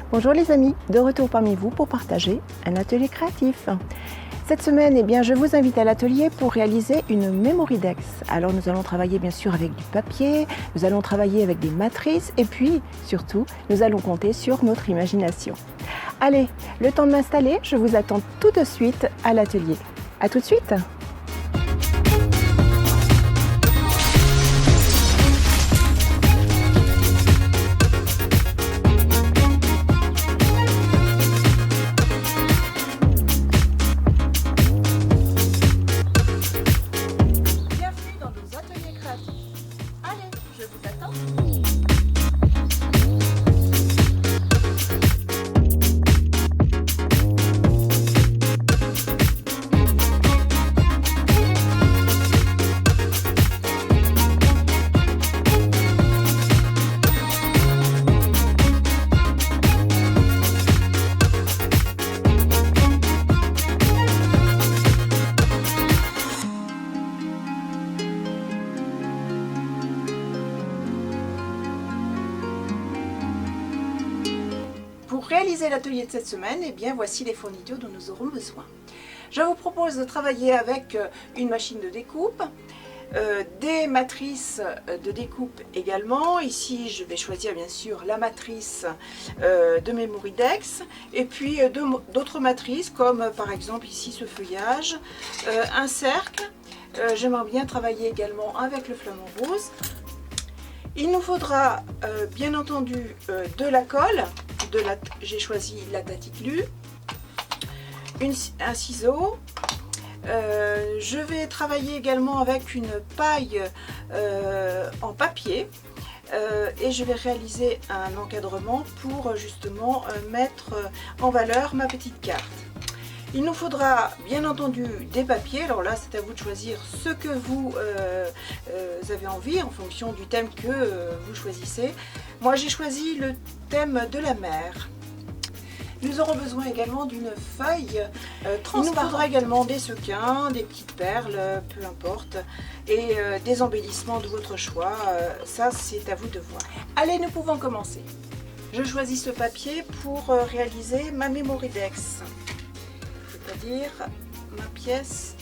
Bonjour les amis, de retour parmi vous pour partager un atelier créatif. Cette semaine, je vous invite à l'atelier pour réaliser une Memory-Dex. Alors nous allons travailler bien sûr avec du papier, nous allons travailler avec des matrices et puis surtout, nous allons compter sur notre imagination. Allez, le temps de m'installer, je vous attends tout de suite à l'atelier. À tout de suite! Pour réaliser l'atelier de cette semaine, voici les fournitures dont nous aurons besoin. Je vous propose de travailler avec une machine de découpe, des matrices de découpe également. Ici, je vais choisir bien sûr la matrice de Memory-Dex et puis d'autres matrices comme par exemple ici ce feuillage, un cercle. J'aimerais bien travailler également avec le flamant rose. Il nous faudra bien entendu de la colle. J'ai choisi la Taticlu, un ciseau. Je vais travailler également avec une paille en papier et je vais réaliser un encadrement pour justement mettre en valeur ma petite carte. Il nous faudra bien entendu des papiers. Alors là, c'est à vous de choisir ce que vous avez envie en fonction du thème que vous choisissez. Moi, j'ai choisi le thème de la mer. Nous aurons besoin également d'une feuille transparente. Il nous faudra également des sequins, des petites perles, peu importe, et des embellissements de votre choix. Ça, c'est à vous de voir. Allez, nous pouvons commencer. Je choisis ce papier pour réaliser ma Memory-Dex. C'est-à-dire ma pièce,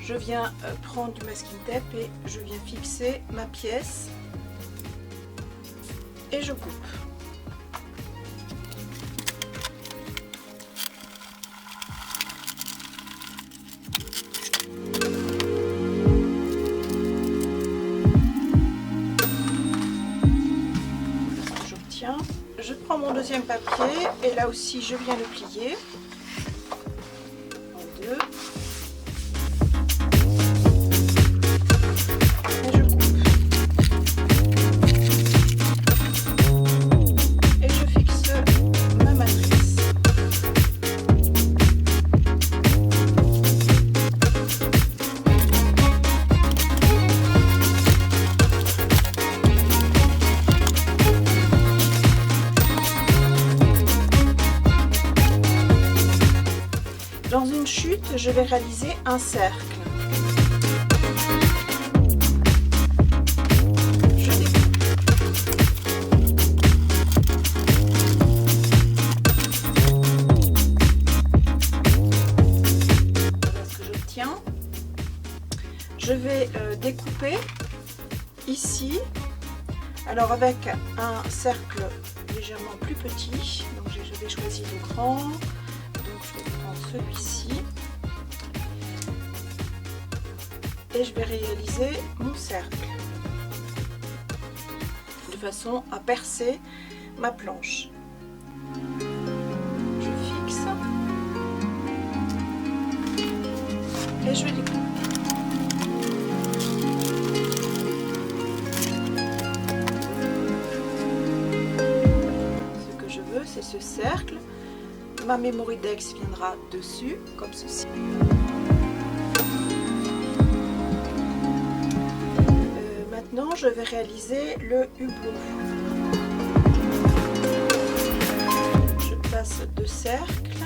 je viens prendre du masking tape et je viens fixer ma pièce et je coupe. J'obtiens, je prends mon deuxième papier et là aussi je viens le plier. Dans une chute, je vais réaliser un cercle. Je découpe. Voilà ce que j'obtiens. Je vais découper ici. Alors avec un cercle légèrement plus petit. Donc je vais choisir le grand. Je vais prendre celui-ci et je vais réaliser mon cercle de façon à percer ma planche. Je fixe et je découpe. Ce que je veux, c'est ce cercle. Ma Memory-Dex viendra dessus, comme ceci. Maintenant, je vais réaliser le hublot. Je passe 2 cercles.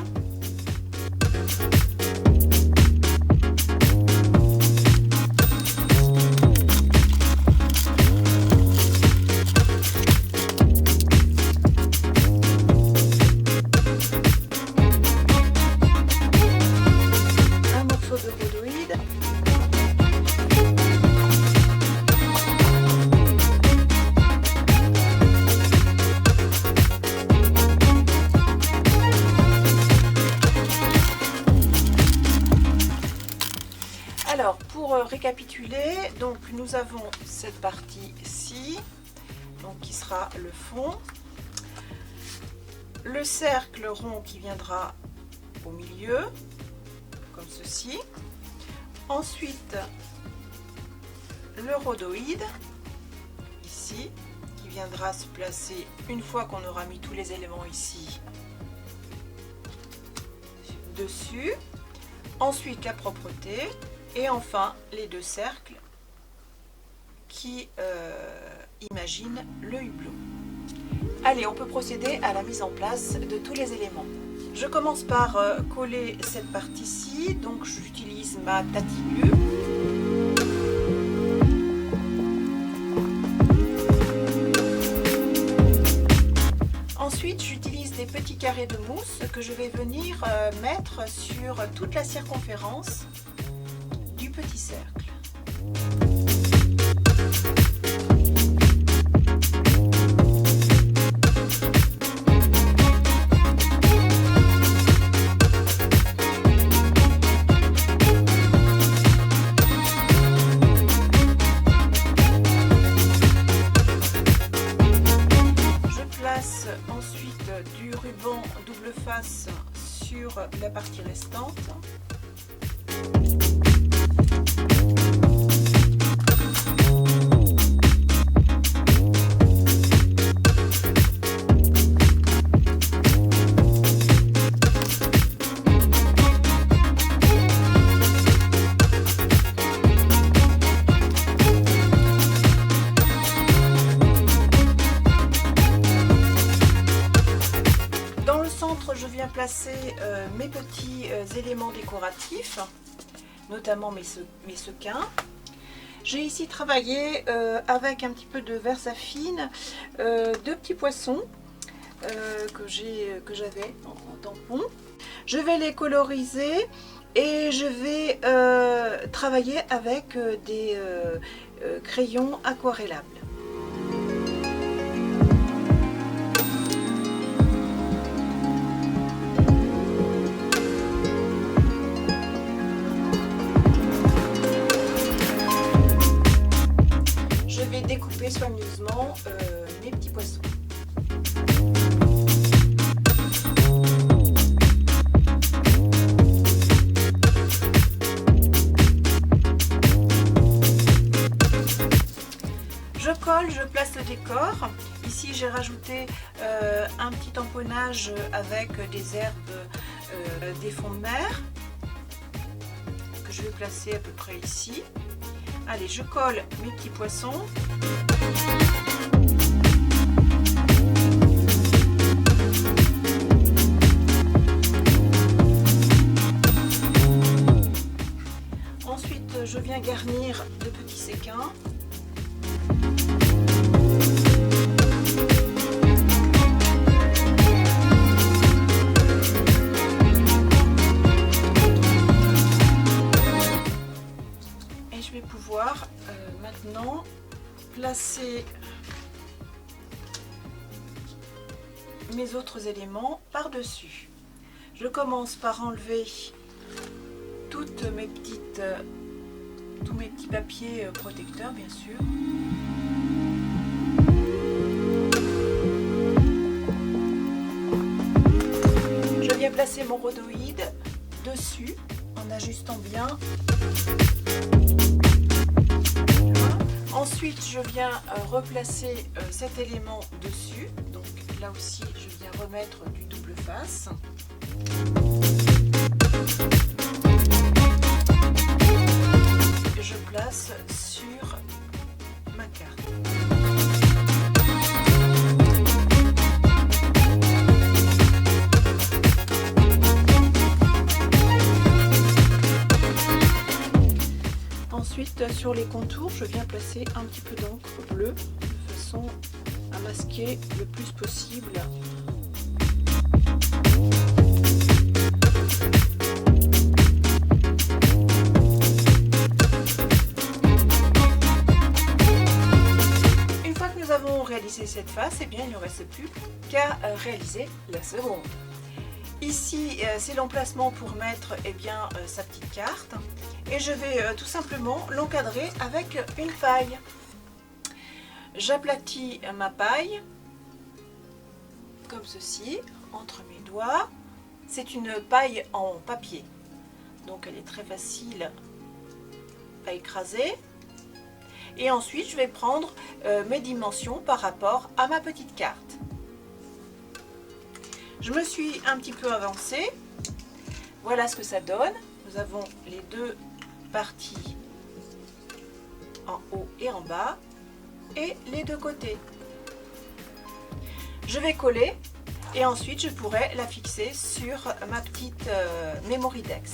récapituler, donc nous avons cette partie-ci, donc qui sera le fond, le cercle rond qui viendra au milieu, comme ceci. Ensuite, le rhodoïde, ici, qui viendra se placer une fois qu'on aura mis tous les éléments ici, dessus. Ensuite, la propreté. Et enfin, les deux cercles qui imaginent le hublot. Allez, on peut procéder à la mise en place de tous les éléments. Je commence par coller cette partie-ci, donc j'utilise ma tatillue. Ensuite, j'utilise des petits carrés de mousse que je vais venir mettre sur toute la circonférence du petit cercle. Ensuite du ruban double face sur la partie restante. Je viens placer mes petits éléments décoratifs, notamment mes sequins. J'ai ici travaillé avec un petit peu de Versafine, deux petits poissons que j'avais en tampon. Je vais les coloriser et je vais travailler avec des crayons aquarellables. Découper soigneusement mes petits poissons. Je colle, je place le décor. Ici j'ai rajouté un petit tamponnage avec des herbes des fonds de mer que je vais placer à peu près ici. Allez, je colle mes petits poissons. Ensuite, je viens garnir de petits séquins. Je vais pouvoir maintenant placer mes autres éléments par-dessus. Je commence par enlever tous mes petits papiers protecteurs, bien sûr. Je viens placer mon rhodoïde dessus en ajustant bien. Ensuite, je viens replacer cet élément dessus. Donc là aussi, je viens remettre du double face. Je place sur ma carte. Ensuite, sur les contours, je viens placer un petit peu d'encre bleue de façon à masquer le plus possible. Une fois que nous avons réalisé cette face, eh bien, il ne reste plus qu'à réaliser la seconde. Ici, c'est l'emplacement pour mettre sa petite carte. et je vais tout simplement l'encadrer avec une paille. J'aplatis ma paille comme ceci entre mes doigts. C'est une paille en papier, donc elle est très facile à écraser. Et ensuite je vais prendre mes dimensions par rapport à ma petite carte. Je me suis un petit peu avancée. Voilà ce que ça donne. Nous avons les deux parties en haut et en bas et les deux côtés. Je vais coller et ensuite je pourrai la fixer sur ma petite Memory-Dex.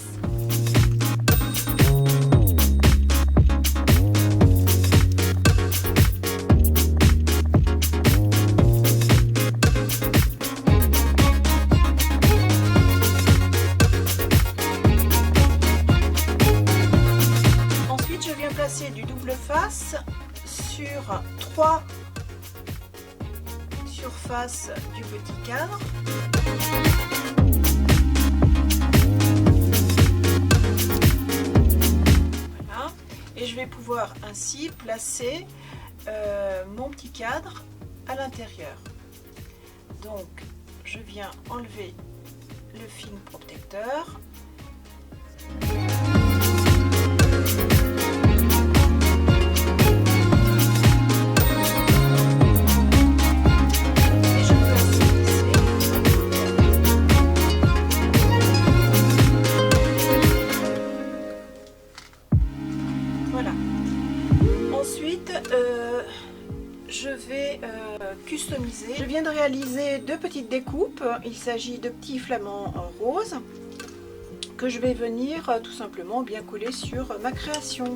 Placer du double face sur 3 surfaces du petit cadre. Voilà. Et je vais pouvoir ainsi placer mon petit cadre à l'intérieur. Donc je viens enlever le film protecteur. Je vais customiser. Je viens de réaliser deux petites découpes. Il s'agit de petits flamants roses que je vais venir tout simplement bien coller sur ma création.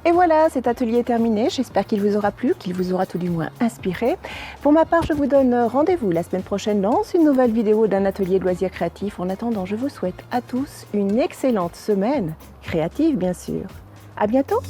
Et voilà, cet atelier est terminé. J'espère qu'il vous aura plu, qu'il vous aura tout du moins inspiré. Pour ma part, je vous donne rendez-vous la semaine prochaine dans une nouvelle vidéo d'un atelier de loisirs créatifs. En attendant, je vous souhaite à tous une excellente semaine créative, bien sûr. À bientôt!